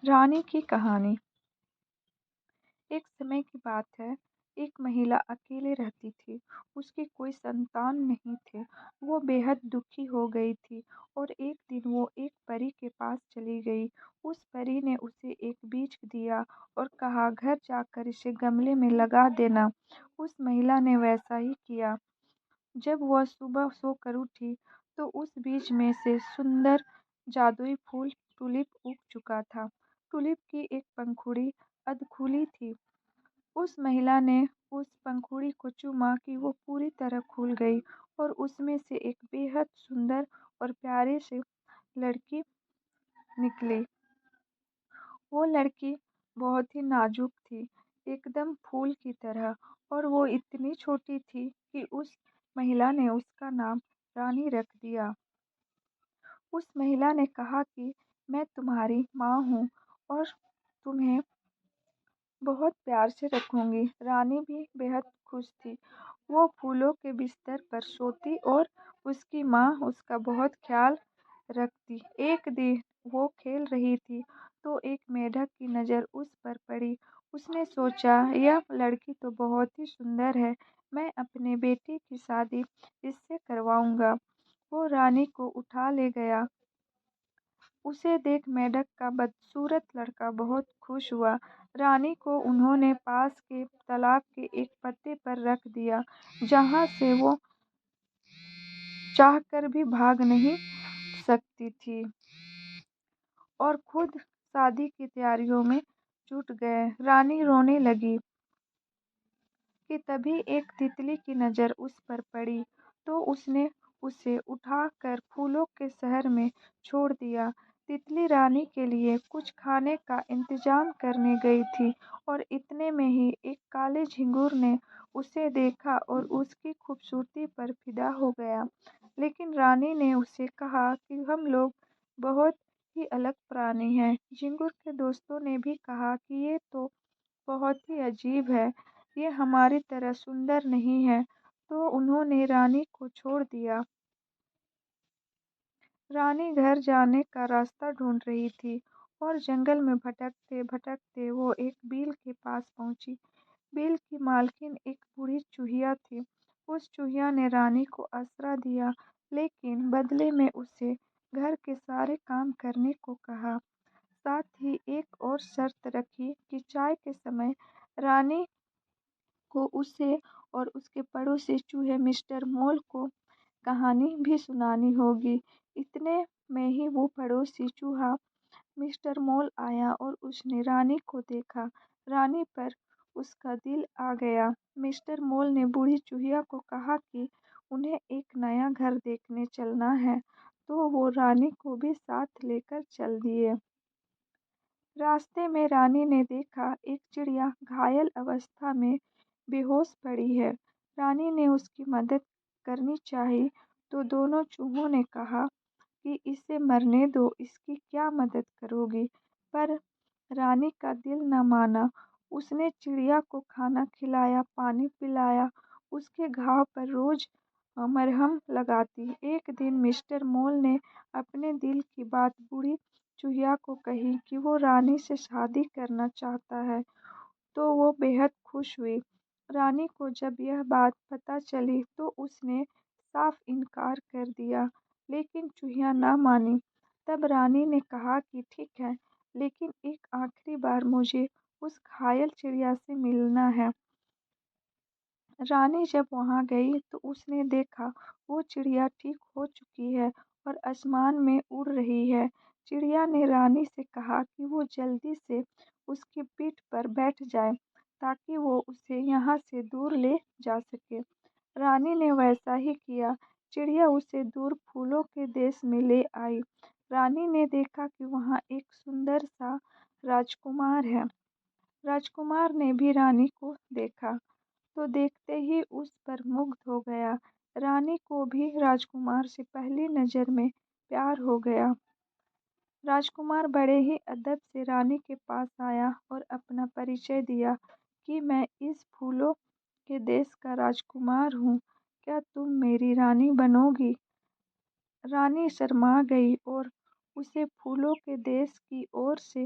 رانی کی کہانی۔ ایک سمے کی بات ہے، ایک مہیلا اکیلے رہتی تھی۔ اس کی کوئی سنتان نہیں تھے۔ وہ بے حد دکھی ہو گئی تھی اور ایک دن وہ ایک پری کے پاس چلی گئی۔ اس پری نے اسے ایک بیج دیا اور کہا، گھر جا کر اسے گملے میں لگا دینا۔ اس مہیلا نے ویسا ہی کیا۔ جب وہ صبح سو کر اٹھی تو اس بیج میں سے سندر جادوئی پھول ٹولپ اگ چکا تھا۔ ٹولپ کی ایک پنکھڑی ادھ کھلی تھی۔ اس مہیلا نے اس پنکھڑی کو چوما کہ وہ پوری طرح کھل گئی اور اس میں سے ایک بے حد سندر اور پیاری سی لڑکی نکلی۔ وہ لڑکی بہت ہی نازک تھی، ایک دم پھول کی طرح، اور وہ اتنی چھوٹی تھی کہ اس مہیلا نے اس کا نام رانی رکھ دیا۔ اس مہیلا نے کہا کہ میں تمہاری ماں ہوں اور تمہیں بہت پیار سے رکھوں گی۔ رانی بھی بے حد خوش تھی۔ وہ پھولوں کے بستر پر سوتی اور اس کی ماں اس کا بہت خیال رکھتی۔ ایک دن وہ کھیل رہی تھی تو ایک مینڈک کی نظر اس پر پڑی۔ اس نے سوچا، یہ لڑکی تو بہت ہی سندر ہے، میں اپنے بیٹی کی شادی اس سے کرواؤں گا۔ وہ رانی کو اٹھا لے گیا۔ اسے دیکھ مینڈک کا بدصورت لڑکا بہت خوش ہوا۔ رانی کو انہوں نے پاس کے تالاب کے ایک پتے پر رکھ دیا، جہاں سے وہ چاہ کر بھی بھاگ نہیں سکتی تھی، اور خود شادی کی تیاریوں میں جٹ گئے۔ رانی رونے لگی کہ تبھی ایک تتلی کی نظر اس پر پڑی تو اس نے اسے اٹھا کر پھولوں کے شہر میں چھوڑ دیا۔ تتلی رانی کے لیے کچھ کھانے کا انتظام کرنے گئی تھی اور اتنے میں ہی ایک کالے جھینگور نے اسے دیکھا اور اس کی خوبصورتی پر فدا ہو گیا۔ لیکن رانی نے اسے کہا کہ ہم لوگ بہت ہی الگ پرانی ہیں۔ جھینگور کے دوستوں نے بھی کہا کہ یہ تو بہت ہی عجیب ہے، یہ ہماری طرح سندر نہیں ہے، تو انہوں نے رانی کو چھوڑ دیا۔ رانی گھر جانے کا راستہ ڈھونڈ رہی تھی اور جنگل میں بھٹکتے بھٹکتے وہ ایک بیل کے پاس پہنچی۔ بیل کی مالکن ایک بوڑھی چوہیا تھی۔ اس چوہیا نے رانی کو آسرا دیا، لیکن بدلے میں اسے گھر کے سارے کام کرنے کو کہا۔ ساتھ ہی ایک اور شرط رکھی کہ چائے کے سمے رانی کو اسے اور اس کے پڑوسی چوہے مسٹر مول کو کہانی بھی سنانی ہوگی۔ اتنے میں ہی وہ پڑوسی چوہا مسٹر مول آیا اور اس نے رانی کو دیکھا۔ رانی پر اس کا دل آ گیا۔ مسٹر مول نے بوڑھی چوہیا کو کہا کہ انہیں ایک نیا گھر دیکھنے چلنا ہے، تو وہ رانی کو بھی ساتھ لے کر چل دیے۔ راستے میں رانی نے دیکھا ایک چڑیا گھائل اوستھا میں بے ہوش پڑی ہے۔ رانی نے اس کی مدد کرنی چاہی تو دونوں چوہوں نے کہا کہ اسے مرنے دو، اس کی کیا مدد کرو گی؟ پر رانی کا دل نہ مانا۔ اس نے چڑیا کو کھانا کھلایا، پانی پلایا، اس کے گھاؤ پر روز مرہم لگاتی۔ ایک دن مسٹر مول نے اپنے دل کی بات بوڑھی چوہیا کو کہی کہ وہ رانی سے شادی کرنا چاہتا ہے، تو وہ بے حد خوش ہوئی۔ رانی کو جب یہ بات پتہ چلی تو اس نے صاف انکار کر دیا، لیکن چوہیا نہ مانی۔ تب رانی نے کہا کہ ٹھیک ہے، لیکن ایک آخری بار مجھے اس گھائل چڑیا سے ملنا ہے۔ رانی جب وہاں گئی تو اس نے دیکھا وہ چڑیا ٹھیک ہو چکی ہے اور آسمان میں اڑ رہی ہے۔ چڑیا نے رانی سے کہا کہ وہ جلدی سے اس کی پیٹھ پر بیٹھ جائے تاکہ وہ اسے یہاں سے دور لے جا سکے۔ رانی نے ویسا ہی کیا۔ چڑیا اسے دور پھولوں کے دیش میں لے آئی۔ رانی نے دیکھا کہ وہاں ایک سندر سا راجکمار ہے۔ راجکمار نے بھی رانی کو دیکھا تو دیکھتے ہی اس پر مگدھ ہو گیا۔ رانی کو بھی راجکمار سے پہلی نظر میں پیار ہو گیا۔ راجکمار بڑے ہی ادب سے رانی کے پاس آیا اور اپنا پریچے دیا کہ میں اس پھولوں کے دیش کا راجکمار ہوں، کیا تم میری رانی بنو گی؟ رانی شرما گئی اور اسے پھولوں کے دیش کی اور سے